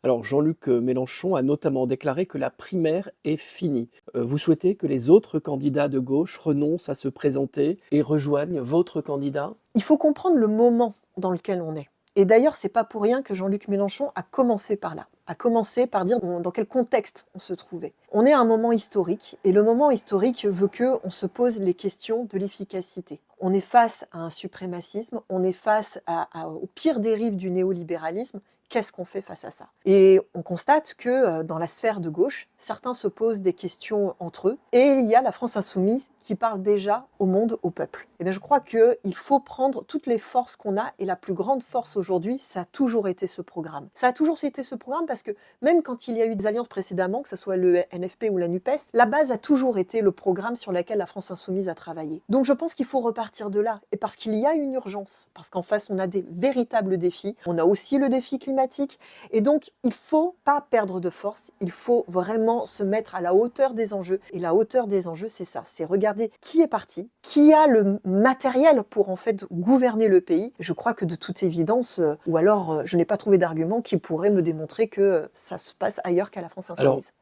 Alors Jean-Luc Mélenchon a notamment déclaré que la primaire est finie. Vous souhaitez que les autres candidats de gauche renoncent à se présenter et rejoignent votre candidat? Il faut comprendre le moment dans lequel on est. Et d'ailleurs, c'est pas pour rien que Jean-Luc Mélenchon a commencé par là, a commencé par dire dans quel contexte on se trouvait. On est à un moment historique, et le moment historique veut qu'on se pose les questions de l'efficacité. On est face à un suprémacisme, on est face aux pires dérives du néolibéralisme. Qu'est-ce qu'on fait face à ça? Et on constate que dans la sphère de gauche, certains se posent des questions entre eux, et il y a la France insoumise qui parle déjà au monde, au peuple. Et bien, je crois qu'il faut prendre toutes les forces qu'on a, et la plus grande force aujourd'hui, ça a toujours été ce programme. Ça a toujours été ce programme parce que même quand il y a eu des alliances précédemment, que ce soit le NFP ou la NUPES, la base a toujours été le programme sur lequel la France insoumise a travaillé. Donc je pense qu'il faut repartir de là, et parce qu'il y a une urgence, parce qu'en face on a des véritables défis, on a aussi le défi climatique, et donc il ne faut pas perdre de force, il faut vraiment se mettre à la hauteur des enjeux, et la hauteur des enjeux c'est ça, c'est regarder qui est parti, qui a le matériel pour en fait gouverner le pays. Je crois que de toute évidence, ou alors je n'ai pas trouvé d'argument qui pourrait me démontrer que ça se passe ailleurs qu'à la France Alors, insoumise.